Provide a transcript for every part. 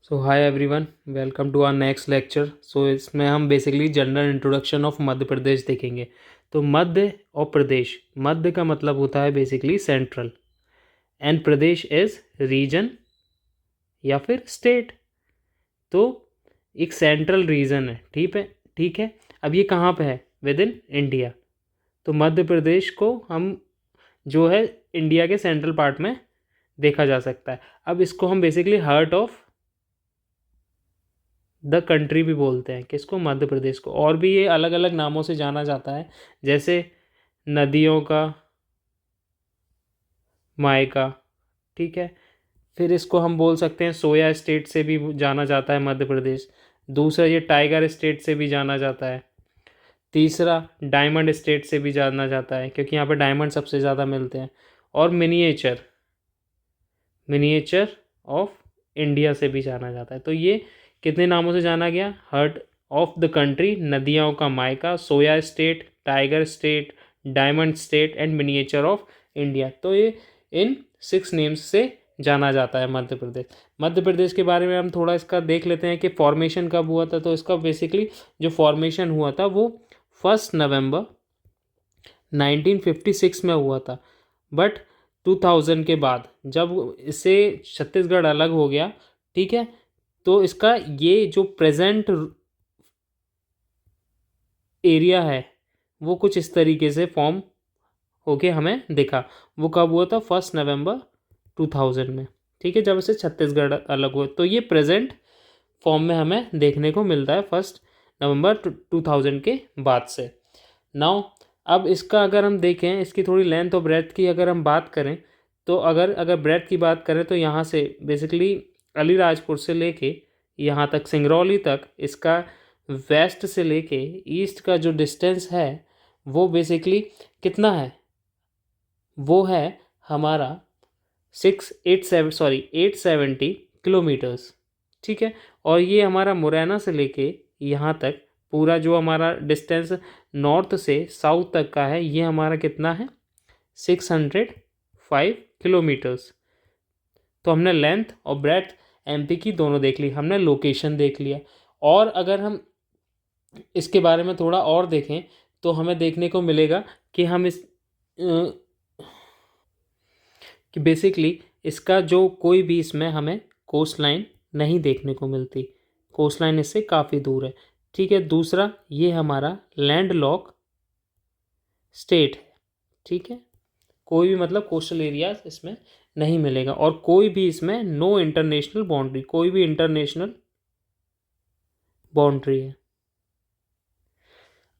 So hi everyone, welcome to our next lecture. So इसमें हम basically general introduction of Madhya Pradesh देखेंगे। तो मध्य और प्रदेश, मध्य का मतलब होता है basically central, and Pradesh is region या फिर स्टेट। तो एक सेंट्रल रीजन है, ठीक है। अब ये कहाँ पे है? With in India. तो मध्य प्रदेश को हम जो है इंडिया के सेंट्रल पार्ट में देखा जा सकता है। अब इसको हम basically heart of the country भी बोलते हैं, किसको? मध्य प्रदेश को। और भी ये अलग अलग नामों से जाना जाता है, जैसे नदियों का मायका, ठीक है। फिर इसको हम बोल सकते हैं सोया स्टेट से भी जाना जाता है मध्य प्रदेश। दूसरा, ये टाइगर स्टेट से भी जाना जाता है। तीसरा, डायमंड स्टेट से भी जाना जाता है, क्योंकि यहाँ पे डायमंड सबसे ज़्यादा मिलते हैं। और मिनिएचर मिनिएचर ऑफ इंडिया से भी जाना जाता है। तो ये कितने नामों से जाना गया? हार्ट ऑफ द कंट्री, नदियों का मायका, soya state, tiger state, diamond state and miniature of India. तो ये इन 6 नेम्स से जाना जाता है मध्य प्रदेश। मध्य प्रदेश के बारे में हम थोड़ा इसका देख लेते हैं कि फॉर्मेशन कब हुआ था। तो इसका बेसिकली जो फॉर्मेशन हुआ था वो 1 नवंबर 1956 में हुआ था। बट 2000 के बाद जब इससे छत्तीसगढ़ अलग हो गया, ठीक है, तो इसका ये जो प्रेजेंट एरिया है वो कुछ इस तरीके से फॉर्म होके हमें दिखा। वो कब हुआ था? 1 नवंबर 2000 में, ठीक है, जब इससे छत्तीसगढ़ अलग हुआ। तो ये प्रेजेंट फॉर्म में हमें देखने को मिलता है 1 नवंबर 2000 के बाद से। नाउ अब इसका अगर हम देखें, इसकी थोड़ी लेंथ और ब्रेथ की अगर हम बात करें, तो अगर ब्रेथ की बात करें तो यहाँ से बेसिकली अलीराजपुर से लेके यहाँ तक सिंगरौली तक, इसका वेस्ट से लेके ईस्ट का जो डिस्टेंस है वो बेसिकली कितना है? वो है हमारा 870 किलोमीटर्स, ठीक है। और ये हमारा मुरैना से लेके यहाँ तक पूरा जो हमारा डिस्टेंस नॉर्थ से साउथ तक का है, ये हमारा कितना है? 605 किलोमीटर्स। तो हमने लेंथ और ब्रेथ एमपी की दोनों देख ली, हमने लोकेशन देख लिया। और अगर हम इसके बारे में थोड़ा और देखें तो हमें देखने को मिलेगा कि हम इस कि बेसिकली इसका जो कोई भी इसमें हमें कोस्ट लाइन नहीं देखने को मिलती, कोस्ट लाइन इससे काफ़ी दूर है, ठीक है। दूसरा, ये हमारा लैंड लॉक स्टेट है, ठीक है। कोई भी मतलब कोस्टल एरिया इसमें नहीं मिलेगा, और कोई भी इसमें नो इंटरनेशनल बाउंड्री, कोई भी इंटरनेशनल बाउंड्री है।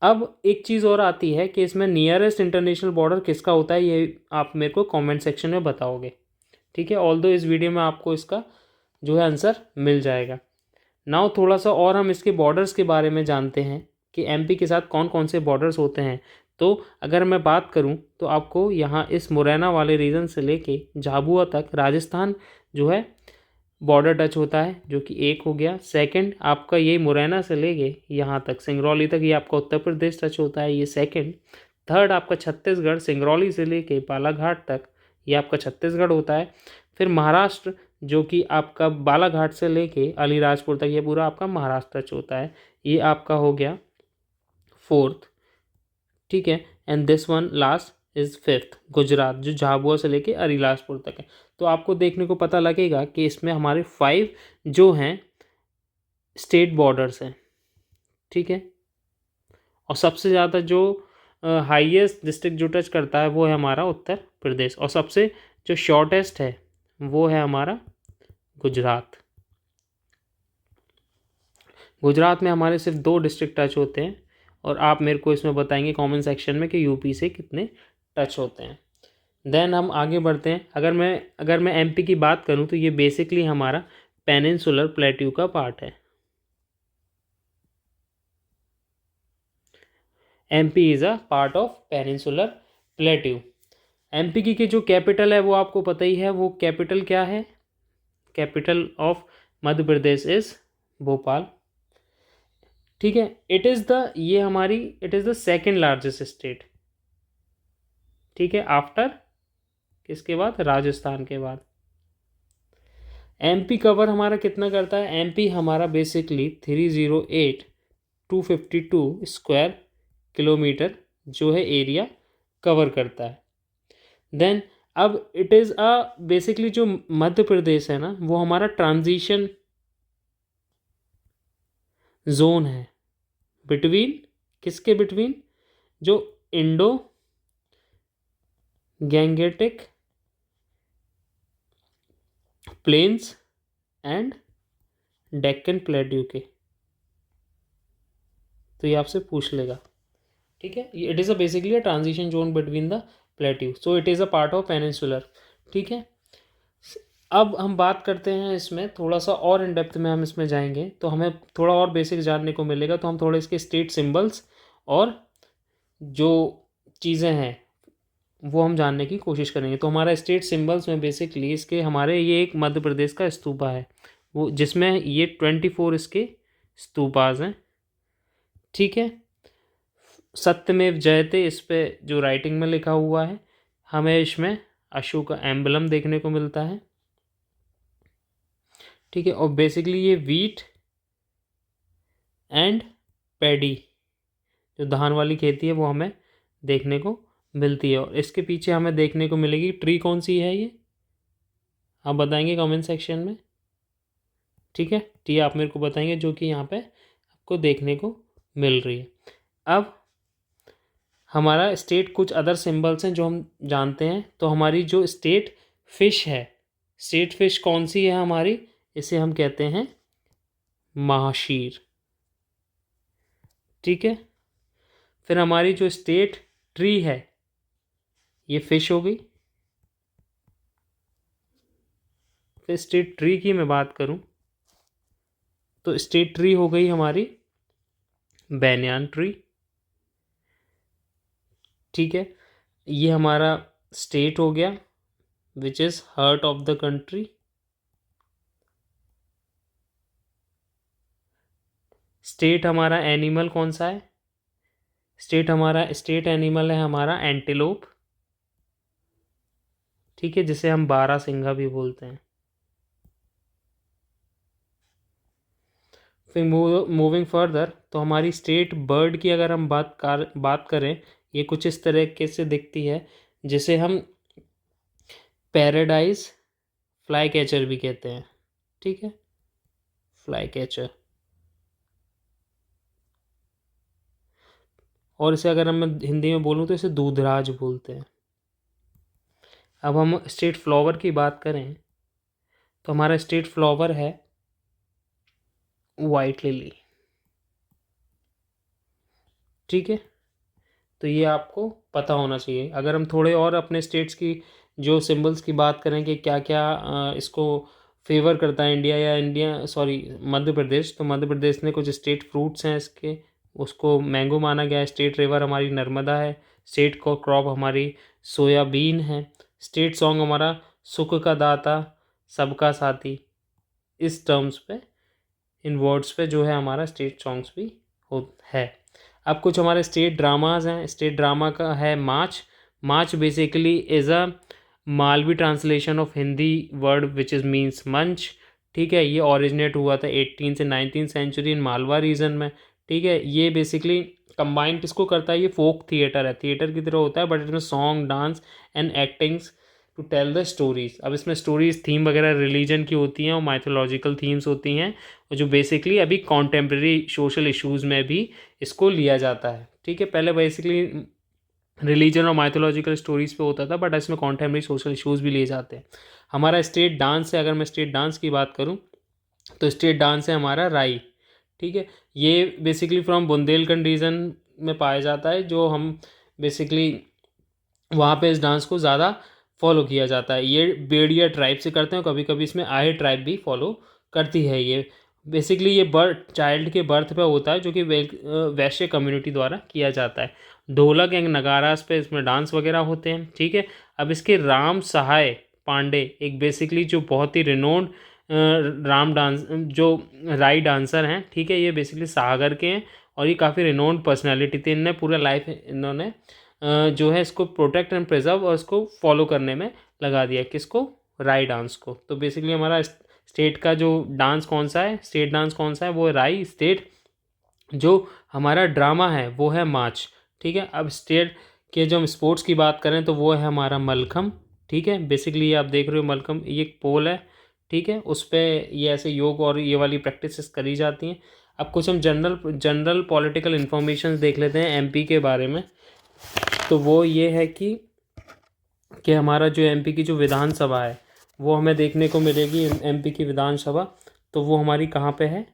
अब एक चीज़ और आती है कि इसमें नियरेस्ट इंटरनेशनल बॉर्डर किसका होता है, ये आप मेरे को कमेंट सेक्शन में बताओगे, ठीक है। ऑल्दो इस वीडियो में आपको इसका जो है आंसर मिल जाएगा। नाउ थोड़ा सा और हम इसके बॉर्डर्स के बारे में जानते हैं कि एमपी के साथ कौन कौन से बॉर्डर्स होते हैं। तो अगर मैं बात करूं तो आपको यहाँ इस मुरैना वाले रीजन से लेके झाबुआ तक राजस्थान जो है बॉर्डर टच होता है, जो कि एक हो गया। सेकंड, आपका ये मुरैना से लेके यहाँ तक सिंगरौली तक ये आपका उत्तर प्रदेश टच होता है, ये सेकंड। थर्ड, आपका छत्तीसगढ़ सिंगरौली से लेके बालाघाट तक ये आपका छत्तीसगढ़ होता है। फिर महाराष्ट्र जो कि आपका बालाघाट से लेके अलीराजपुर तक ये पूरा आपका महाराष्ट्र टच होता है, ये आपका हो गया फोर्थ, ठीक है। And this one last is fifth, Gujarat, जो झाबुआ से लेके अलीराजपुर तक है। तो आपको देखने को पता लगेगा कि इसमें हमारे 5 जो हैं स्टेट बॉर्डर्स हैं, ठीक है। और सबसे ज़्यादा जो हाईएस्ट डिस्ट्रिक्ट जो टच करता है वो है हमारा उत्तर प्रदेश, और सबसे जो शॉर्टेस्ट है वो है हमारा गुजरात। गुजरात में हमारे सिर्फ 2 डिस्ट्रिक्ट टच होते हैं, और आप मेरे को इसमें बताएंगे कमेंट सेक्शन में कि यूपी से कितने टच होते हैं। देन हम आगे बढ़ते हैं। अगर मैं एमपी की बात करूं तो ये बेसिकली हमारा पेनिनसुलर प्लेट्यू का पार्ट है। MP is a part of peninsular plateau. MP की जो कैपिटल है वो आपको पता ही है, वो कैपिटल क्या है? Capital of Madhya Pradesh is Bhopal, ठीक है। It is the second largest state, ठीक है, आफ्टर किसके बाद? राजस्थान के बाद। एमपी कवर हमारा कितना करता है, एमपी हमारा बेसिकली 308,252 स्क्वायर किलोमीटर जो है एरिया कवर करता है। देन अब इट इज़ बेसिकली जो मध्य प्रदेश है ना वो हमारा ट्रांजिशन जोन है बिटवीन, किसके बिटवीन, जो Indo Gangetic plains and Deccan plateau के। तो ये आपसे पूछ लेगा, ठीक है। It is basically a transition zone between the plateau, so it is a part of peninsular, ठीक है। अब हम बात करते हैं इसमें थोड़ा सा और इन डेप्थ में हम इसमें जाएंगे तो हमें थोड़ा और बेसिक जानने को मिलेगा। तो हम थोड़े इसके स्टेट सिंबल्स और जो चीज़ें हैं वो हम जानने की कोशिश करेंगे। तो हमारा स्टेट सिंबल्स में बेसिकली इसके हमारे ये एक मध्य प्रदेश का स्तूपा है वो, जिसमें ये 24 इसके स्तूपाज हैं, ठीक है। सत्यमेव जयते इस पे जो राइटिंग में लिखा हुआ है, हमें इसमें अशोक का एम्बलम देखने को मिलता है, ठीक है। और बेसिकली ये वीट एंड पैडी जो धान वाली खेती है वो हमें देखने को मिलती है। और इसके पीछे हमें देखने को मिलेगी ट्री, कौन सी है ये आप बताएंगे कमेंट सेक्शन में, ठीक है। टी आप मेरे को बताएंगे जो कि यहाँ पे आपको देखने को मिल रही है। अब हमारा स्टेट कुछ अदर सिंबल्स हैं जो हम जानते हैं। तो हमारी जो स्टेट फिश है, स्टेट फिश कौन सी है हमारी, इसे हम कहते हैं महाशीर, ठीक है। फिर हमारी जो स्टेट ट्री है ये फिश हो गई। फिर स्टेट ट्री की मैं बात करूं तो स्टेट ट्री हो गई हमारी बैनियान ट्री, ठीक है। ये हमारा स्टेट हो गया which is heart of the country. State हमारा एनिमल कौन सा है, स्टेट एनिमल है हमारा एंटीलोप, ठीक है, जिसे हम बारहसिंगा भी बोलते हैं। फिर मूविंग फर्दर तो हमारी स्टेट बर्ड की अगर हम बात करें, ये कुछ इस तरीके से दिखती है जिसे हम पैराडाइज फ्लाई कैचर भी कहते हैं, ठीक है, फ्लाई कैचर। और इसे अगर हम हिंदी में बोलूँ तो इसे दूधराज बोलते हैं। अब हम स्टेट फ्लावर की बात करें तो हमारा स्टेट फ्लावर है वाइट लिली, ठीक है। तो ये आपको पता होना चाहिए। अगर हम थोड़े और अपने स्टेट्स की जो सिंबल्स की बात करें कि क्या क्या इसको फेवर करता है इंडिया या मध्य प्रदेश, तो मध्य प्रदेश ने कुछ स्टेट फ्रूट्स हैं इसके, उसको मैंगो माना गया है। स्टेट रिवर हमारी नर्मदा है। स्टेट को क्रॉप हमारी सोयाबीन है। स्टेट सॉन्ग हमारा सुख का दाता सबका साथी। इस टर्म्स पे, इन वर्ड्स पे जो है हमारा स्टेट सॉन्ग्स भी है। अब कुछ हमारे स्टेट ड्रामाज हैं। स्टेट ड्रामा का है मार्च। मार्च basically is a Malvi translation of Hindi word which is means मंच, ठीक है। ये ओरिजिनेट हुआ था 18 से 19 सेंचुरी इन मालवा रीजन में, ठीक है। ये बेसिकली कंबाइंड किसको करता है, ये फोक थिएटर है, थिएटर की तरह होता है, बट इसमें song, dance and actings to tell the stories. अब इसमें स्टोरीज थीम वगैरह रिलीजन की होती हैं और माइथोलॉजिकल थीम्स होती हैं, और जो बेसिकली अभी कॉन्टेम्प्रेरी सोशल इश्यूज़ में भी इसको लिया जाता है, ठीक है। पहले बेसिकली रिलीजन और माइथोलॉजिकल स्टोरीज पे होता था, बट इसमें कॉन्टेम्प्रेरी सोशल इश्यूज़ भी लिए जाते हैं। हमारा स्टेट डांस है, अगर मैं स्टेट डांस की बात करूँ तो स्टेट डांस है हमारा राई, ठीक है। ये बेसिकली फ्रॉम बुंदेलखंड रीजन में पाया जाता है, जो हम बेसिकली वहाँ पे इस डांस को ज़्यादा फॉलो किया जाता है। ये बेड़िया ट्राइब से करते हैं, कभी कभी इसमें आहे ट्राइब भी फॉलो करती है। ये बेसिकली ये बर्थ चाइल्ड के बर्थ पे होता है, जो कि वैश्य कम्युनिटी द्वारा किया जाता है। ढोलक एंड नगारास पे इसमें डांस वगैरह होते हैं, ठीक है। अब इसके राम सहाय पांडे एक बेसिकली जो बहुत ही रिनोन्ड राम डांस जो राई डांसर हैं, ठीक है। ये बेसिकली सागर के हैं और ये काफ़ी रिनोन्ड पर्सनैलिटी थी। इनने पूरा लाइफ इन्होंने जो है इसको प्रोटेक्ट एंड प्रिजर्व और इसको फॉलो करने में लगा दिया, किसको, राई डांस को। तो बेसिकली हमारा स्टेट का जो डांस कौन सा है, स्टेट डांस कौन सा है, वो है राई। स्टेट जो हमारा ड्रामा है वो है मार्च, ठीक है। अब स्टेट के जो हम स्पोर्ट्स की बात करें तो वो है हमारा मलखम, ठीक है। बेसिकली आप देख रहे हो मलखम, ये एक पोल है, ठीक है, उस पर ये ऐसे योग और ये वाली प्रैक्टिसेस करी जाती हैं। अब कुछ हम जनरल पॉलिटिकल इन्फॉर्मेशन देख लेते हैं एमपी के बारे में। तो वो ये है कि हमारा जो एमपी की जो विधानसभा है वो हमें देखने को मिलेगी। एमपी की विधानसभा तो वो हमारी कहाँ पे है,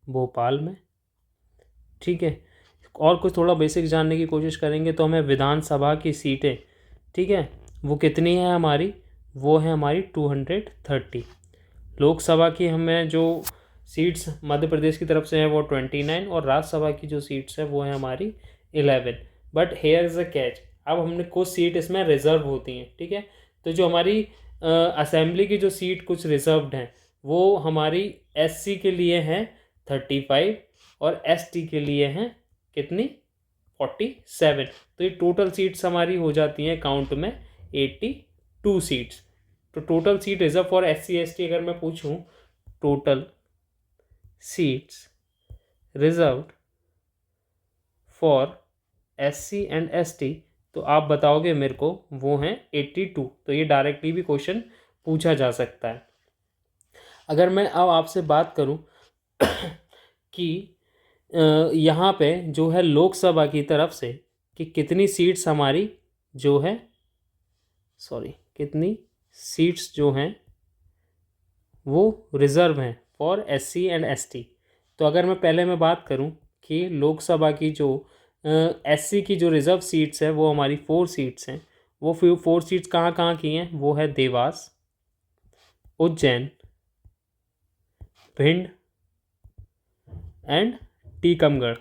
भोपाल में, ठीक है। और कुछ थोड़ा बेसिक जानने की कोशिश करेंगे तो हमें विधानसभा की सीटें, ठीक है, वो कितनी है हमारी, वो है हमारी 230। लोकसभा की हमें जो सीट्स मध्य प्रदेश की तरफ से है वो 29, और राज्यसभा की जो सीट्स है वो है हमारी 11। But here is a catch, अब हमने कुछ सीट इसमें रिजर्व होती हैं, ठीक है। तो जो हमारी असेंबली की जो सीट कुछ रिजर्व्ड हैं वो हमारी एससी के लिए हैं 35 और एसटी के लिए हैं कितनी, 47। तो ये टोटल सीट्स हमारी हो जाती हैं काउंट में 82 सीट्स। तो total seat reserve for SC ST अगर मैं पूछूं, total seats reserved for SC and ST, तो आप बताओगे मेरे को वो हैं 82। तो ये डायरेक्टली भी क्वेश्चन पूछा जा सकता है। अगर मैं अब आपसे बात करूं कि यहाँ पे जो है लोकसभा की तरफ से कि कितनी सीट्स हमारी जो है, कितनी सीट्स जो हैं वो रिज़र्व हैं फॉर एससी एंड एसटी। तो अगर मैं बात करूं कि लोकसभा की जो एससी की जो रिज़र्व सीट्स है वो हमारी 4 सीट्स हैं। वो 4 सीट्स कहाँ कहाँ की हैं, वो है देवास, उज्जैन, भिंड एंड टीकमगढ़।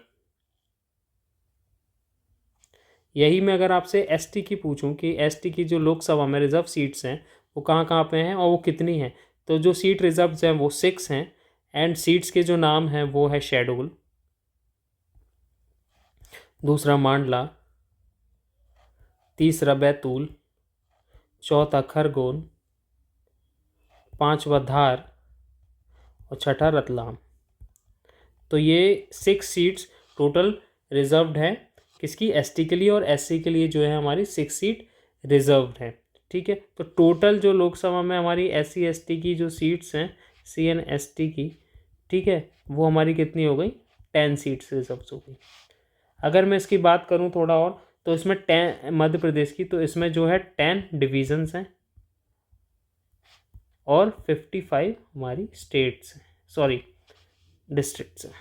यही मैं अगर आपसे एसटी की पूछूं कि एसटी की जो लोकसभा में रिजर्व सीट्स हैं वो कहाँ कहाँ पे हैं और वो कितनी हैं, तो जो सीट रिजर्व हैं वो 6 हैं। एंड सीट्स के जो नाम हैं वो है शेडोल, दूसरा मांडला, तीसरा बैतूल, चौथा खरगोन, पांचवा धार और छठा रतलाम। तो ये 6 सीट्स टोटल रिजर्व्ड हैं किसकी, एसटी के लिए, और एससी के लिए जो है हमारी 6 सीट रिजर्व्ड हैं, ठीक है। तो टोटल जो लोकसभा में हमारी एससी एसटी की जो सीट्स हैं, सी एन एस टी की, ठीक है, वो हमारी कितनी हो गई, 10 सीट्स रिजर्व हो गई। अगर मैं इसकी बात करूं थोड़ा और, तो इसमें 10 मध्य प्रदेश की, तो इसमें जो है 10 डिविजन्स हैं और 55 हमारी स्टेट्स हैं, डिस्ट्रिक्ट्स हैं।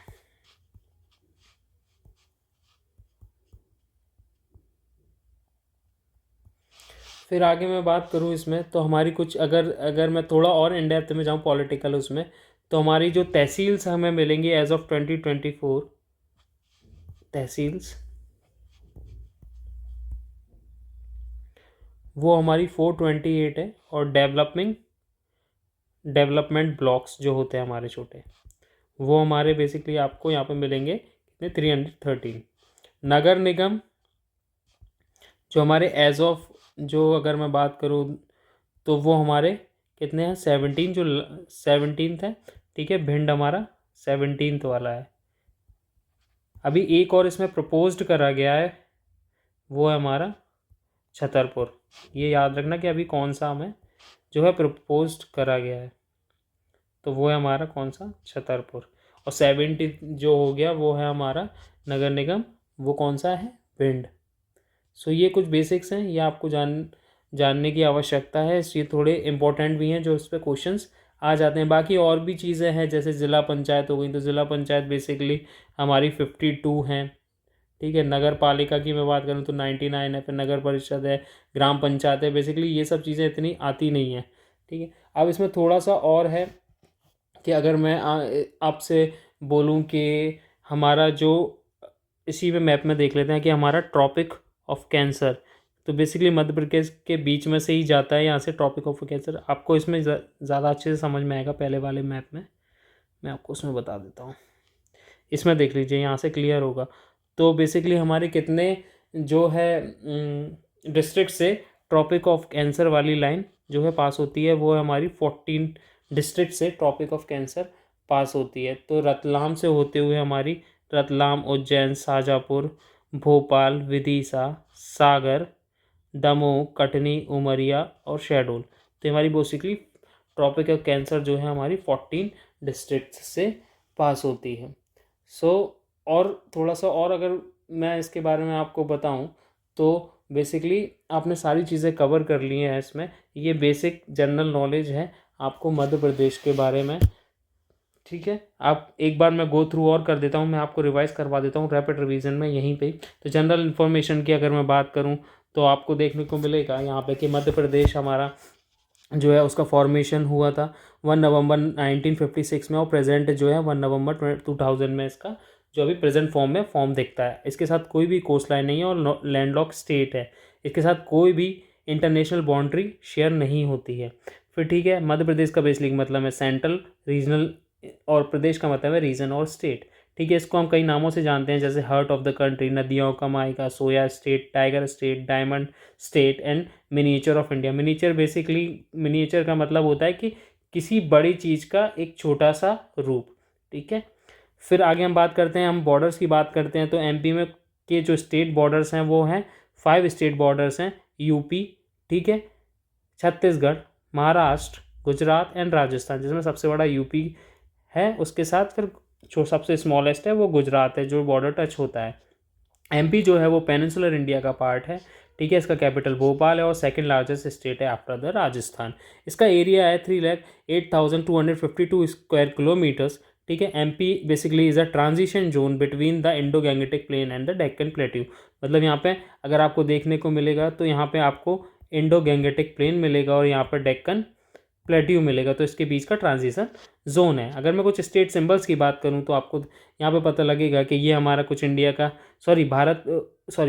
फिर आगे मैं बात करूं इसमें तो हमारी कुछ अगर मैं थोड़ा और इन डेप्थ में जाऊं पॉलिटिकल उसमें, तो हमारी जो तहसील्स हमें मिलेंगी एज ऑफ 2024, तहसील्स वो हमारी 428 है। और डेवलपमेंट ब्लॉक्स जो होते हैं हमारे छोटे, वो हमारे बेसिकली आपको यहाँ पे मिलेंगे कितने, 313। नगर निगम जो हमारे एज ऑफ जो अगर मैं बात करूँ तो वो हमारे कितने हैं, 17, जो 17th है, ठीक है। भिंड हमारा 17th वाला है। अभी एक और इसमें प्रपोज्ड करा गया है, वो है हमारा छतरपुर। ये याद रखना कि अभी कौन सा हमें जो है प्रपोज्ड करा गया है, तो वो है हमारा कौन सा, छतरपुर। और 70 जो हो गया वो है हमारा नगर निगम, वो कौन सा है, भिंड। सो ये कुछ बेसिक्स हैं, ये आपको जानने की आवश्यकता है। ये थोड़े इंपॉर्टेंट भी हैं जो इस पर क्वेश्चंस आ जाते हैं। बाकी और भी चीज़ें हैं जैसे ज़िला पंचायत हो गई, तो ज़िला पंचायत बेसिकली हमारी 52 हैं, ठीक है। नगर पालिका की मैं बात करूँ तो 99 है। फिर नगर परिषद है, ग्राम पंचायत है, बेसिकली ये सब चीज़ें इतनी आती नहीं हैं, ठीक है। अब इसमें थोड़ा सा और है कि अगर मैं आपसे बोलूँ कि हमारा जो इसी में मैप में देख लेते हैं कि हमारा ट्रॉपिक ऑफ कैंसर, तो बेसिकली मध्य प्रदेश के बीच में से ही जाता है यहाँ से ट्रॉपिक ऑफ कैंसर। आपको इसमें ज़्यादा अच्छे से समझ में आएगा पहले वाले मैप में, मैं आपको उसमें बता देता हूँ। इसमें देख लीजिए, यहाँ से क्लियर होगा। तो बेसिकली हमारे कितने जो है डिस्ट्रिक्ट से ट्रॉपिक ऑफ कैंसर वाली लाइन जो है पास होती है, वो है हमारी 14 डिस्ट्रिक्ट से ट्रॉपिक ऑफ कैंसर पास होती है। तो रतलाम से होते हुए हमारी रतलाम, उज्जैन, शाजापुर, भोपाल, विदिशा, सागर, दमोह, कटनी, उमरिया और शहडोल, तो हमारी बेसिकली ट्रॉपिक ऑफ कैंसर जो है हमारी 14 डिस्ट्रिक्ट से पास होती है। और थोड़ा सा और अगर मैं इसके बारे में आपको बताऊं तो बेसिकली आपने सारी चीज़ें कवर कर ली हैं इसमें। ये बेसिक जनरल नॉलेज है आपको मध्य प्रदेश के बारे में, ठीक है। आप एक बार मैं गो थ्रू और कर देता हूँ, मैं आपको रिवाइज करवा देता हूँ रैपिड रिवीजन में यहीं पे। तो जनरल इन्फॉर्मेशन की अगर मैं बात करूँ तो आपको देखने को मिलेगा यहाँ पे कि मध्य प्रदेश हमारा जो है उसका फॉर्मेशन हुआ था 1 नवंबर 1956 में, और प्रेजेंट जो है 1 नवंबर 2000 में इसका जो अभी प्रेजेंट फॉर्म में फॉर्म दिखता है। इसके साथ कोई भी कोस्ट लाइन नहीं है और लैंडलॉक स्टेट है। इसके साथ कोई भी इंटरनेशनल बाउंड्री शेयर नहीं होती है। फिर ठीक है, मध्य प्रदेश का बेसिक मतलब है सेंट्रल, रीजनल, और प्रदेश का मतलब है रीजन और स्टेट, ठीक है। इसको हम कई नामों से जानते हैं, जैसे हार्ट ऑफ द कंट्री, नदियों का मायका, soya state, tiger state, diamond state and miniature of India. Miniature basically, miniature का मतलब होता है कि किसी बड़ी चीज़ का एक छोटा सा रूप, ठीक है। फिर आगे हम बात करते हैं, हम बॉर्डर्स की बात करते हैं। तो एमपी में के जो स्टेट बॉर्डर्स हैं वो हैं 5 स्टेट बॉर्डर्स हैं, यूपी, ठीक है, छत्तीसगढ़, महाराष्ट्र, गुजरात एंड राजस्थान, जिसमें सबसे बड़ा यूपी है, उसके साथ फिर जो सबसे स्मॉलेस्ट है वो गुजरात है जो बॉर्डर टच होता है। एमपी जो है वो पेनिनसुलर इंडिया का पार्ट है, ठीक है। इसका कैपिटल भोपाल है और सेकंड लार्जेस्ट स्टेट है आफ्टर द राजस्थान। इसका एरिया है 3,08,252 स्क्वायर किलोमीटर्स, ठीक है। MP basically is a transition zone between the Indo Gangetic plain and the Deccan plateau. मतलब यहाँ पे अगर आपको देखने को मिलेगा तो यहाँ पे आपको इंडो गैंगेटिक प्लेन मिलेगा और यहाँ पर डेक्कन प्लेट्यू मिलेगा, तो इसके बीच का ट्रांजिशन जोन है। अगर मैं कुछ स्टेट सिंबल्स की बात करूं तो आपको यहाँ पे पता लगेगा कि ये हमारा कुछ इंडिया का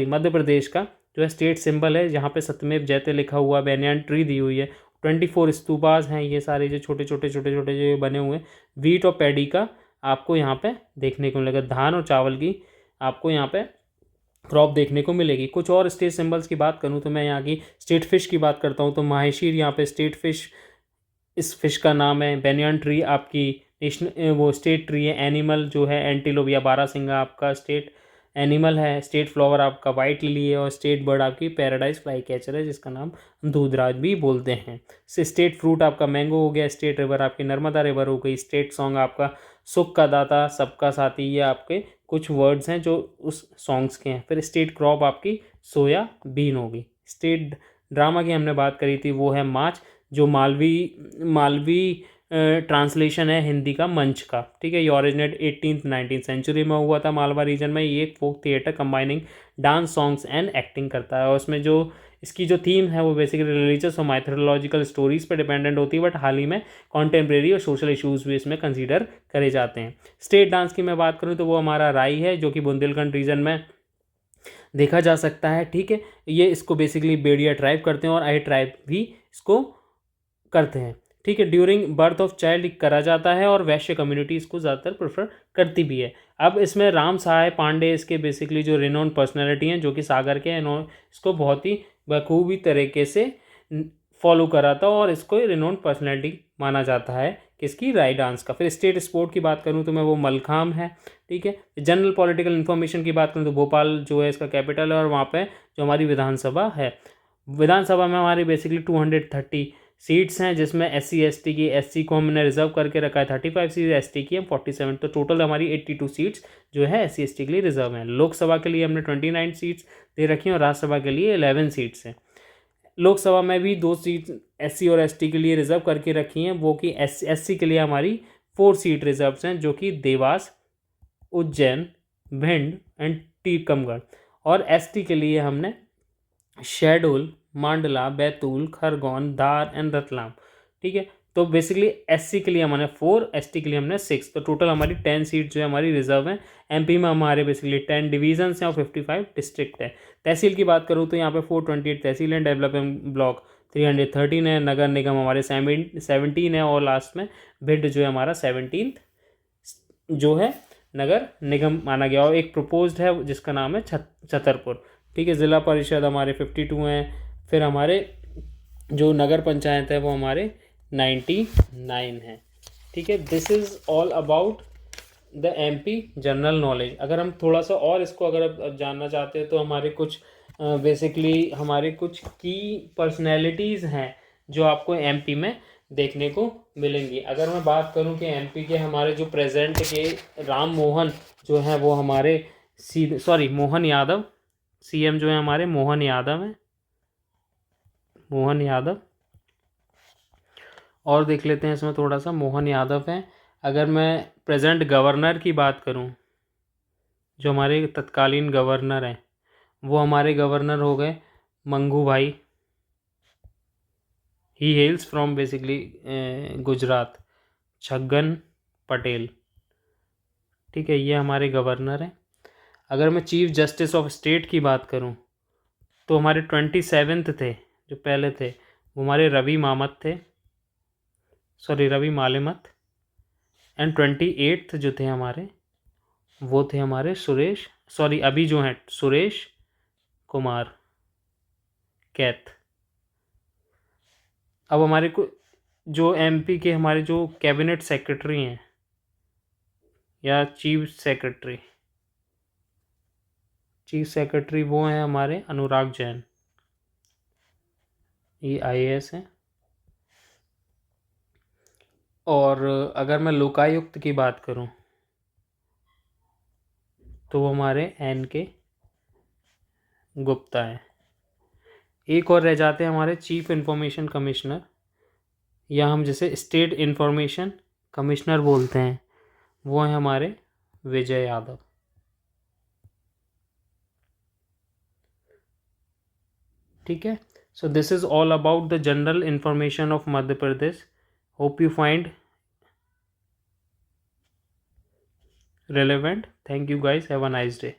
मध्य प्रदेश का जो है स्टेट सिंबल है, जहाँ पे सत्यमेव जयते लिखा हुआ, बैनियन ट्री दी हुई है, 24 स्तूपास हैं, ये सारे जो छोटे छोटे जो बने हुए हैं, वीट और पैडी का आपको यहाँ पे देखने को मिलेगा, धान और चावल की आपको यहाँ पे क्रॉप देखने को मिलेगी। कुछ और स्टेट सिंबल्स की बात करूँ तो मैं यहाँ की स्टेट फिश की बात करता हूँ, तो माहेशीर यहाँ पे स्टेट फिश, इस फिश का नाम है। बेनियन ट्री आपकी नेशनल वो स्टेट ट्री है। एनिमल जो है एंटीलोप या बारहसिंगा आपका स्टेट एनिमल है। स्टेट फ्लावर आपका वाइट लिली है और स्टेट बर्ड आपकी पैराडाइज फ्लाई कैचर है, जिसका नाम दूधराज भी बोलते हैं। स्टेट फ्रूट आपका मैंगो हो गया। स्टेट रिवर आपकी नर्मदा रिवर हो गई। स्टेट सॉन्ग आपका सुख का दाता सबका साथी, ये आपके कुछ वर्ड्स हैं जो उस सॉन्ग्स के हैं। फिर स्टेट क्रॉप आपकी सोया बीन होगी। स्टेट ड्रामा की हमने बात करी थी, वो है मार्च, जो मालवी ट्रांसलेशन है हिंदी का मंच का, ठीक है। ये ओरिजिनेट 18th-19th सेंचुरी में हुआ था मालवा रीजन में। ये एक folk theatre combining dance, songs and acting करता है, और इसमें जो इसकी जो थीम है वो बेसिकली रिलीजियस और माइथोलॉजिकल स्टोरीज पर डिपेंडेंट होती है, बट हाल ही में कॉन्टेम्प्रेरी और सोशल इशूज़ भी इसमें कंसीडर करे जाते हैं। स्टेट डांस की मैं बात करूँ तो वो हमारा राई है, जो कि बुंदेलखंड रीजन में देखा जा सकता है, ठीक है। ये इसको बेसिकली बेड़िया ट्राइब करते हैं और आई ट्राइब भी इसको करते हैं, ठीक है। ड्यूरिंग बर्थ ऑफ चाइल्ड करा जाता है और वैश्य कम्युनिटी इसको ज़्यादातर प्रेफर करती भी है। अब इसमें राम सहाय पांडे इसके बेसिकली जो रिनोन पर्सनैलिटी हैं, जो कि सागर के हैं, इसको बहुत ही बखूबी तरीके से फॉलो करा था और इसको रिनोन पर्सनैलिटी माना जाता है किसकी, राई डांस का। फिर स्टेट स्पोर्ट की बात करूँ तो मैं वो मलखाम है, ठीक है। जनरल पॉलिटिकल इन्फॉर्मेशन की बात करूँ तो भोपाल जो है इसका कैपिटल है और वहाँ पे जो हमारी विधानसभा है, विधानसभा में हमारी बेसिकली 230 सीट्स हैं, जिसमें SC ST की, SC को हमने रिजर्व करके रखा है 35 सीट, ST की हम 47, तो टोटल हमारी 82 सीट्स जो है SC ST के लिए रिजर्व हैं। लोकसभा के लिए हमने 29 सीट्स दे रखी हैं और राज्यसभा के लिए 11 सीट्स हैं। लोकसभा में भी 2 सीट SC और ST के लिए रिजर्व करके रखी हैं, वो कि SC के लिए हमारी 4 सीट रिजर्व हैं, जो कि देवास, उज्जैन, भिंड एंड टीकमगढ़, और ST के लिए हमने शहडोल, मांडला, बैतूल, खरगोन, धार एंड रतलाम, ठीक है। तो बेसिकली SC के लिए हमने 4, ST के लिए हमने 6, तो टोटल हमारी 10 सीट जो है हमारी रिजर्व है। MP में हमारे बेसिकली 10 डिवीजन्स हैं और 55 डिस्ट्रिक्ट है। तहसील की बात करूँ तो यहाँ पे 428 तहसील हैं, डेवलपमेंट ब्लॉक 313 है, नगर निगम हमारे 17 है और लास्ट में भिंड जो है हमारा 17 जो है नगर निगम माना गया, और एक प्रपोज्ड है जिसका नाम है छतरपुर, ठीक है। ज़िला परिषद हमारे 52 हैं। फिर हमारे जो नगर पंचायत है वो हमारे 99 है। ठीक है, this is all about the MP general knowledge. अगर हम थोड़ा सा और इसको अगर आप जानना चाहते हैं तो हमारे कुछ बेसिकली हमारे कुछ की पर्सनैलिटीज़ हैं जो आपको एमपी में देखने को मिलेंगी। अगर मैं बात करूं कि एमपी के हमारे जो प्रेजेंट के राम मोहन जो है वो हमारे मोहन यादव सीएम जो है हमारे मोहन यादव हैं, मोहन यादव। और देख लेते हैं इसमें थोड़ा सा, मोहन यादव हैं। अगर मैं प्रेजेंट गवर्नर की बात करूं, जो हमारे तत्कालीन गवर्नर हैं वो हमारे गवर्नर हो गए मंगू भाई। He hails from basically Gujarat, Chhagan Patel. ठीक है, ये हमारे गवर्नर हैं। अगर मैं चीफ जस्टिस ऑफ स्टेट की बात करूं तो हमारे 27 थे जो पहले थे, वो हमारे रवि मालेमत। एंड 28 जो थे हमारे वो थे हमारे अभी जो हैं सुरेश कुमार कैथ। अब हमारे को जो एमपी के हमारे जो कैबिनेट सेक्रेटरी हैं या चीफ सेक्रेटरी वो हैं हमारे अनुराग जैन, ये IAS हैं। और अगर मैं लोकायुक्त की बात करूं तो वो हमारे NK गुप्ता हैं। एक और रह जाते हैं हमारे चीफ इंफॉर्मेशन कमिश्नर, या हम जिसे स्टेट इंफॉर्मेशन कमिश्नर बोलते हैं, वो हैं हमारे विजय यादव। ठीक है, so this is all about the general information of Madhya Pradesh. Hope you find relevant. Thank you guys, have a nice day.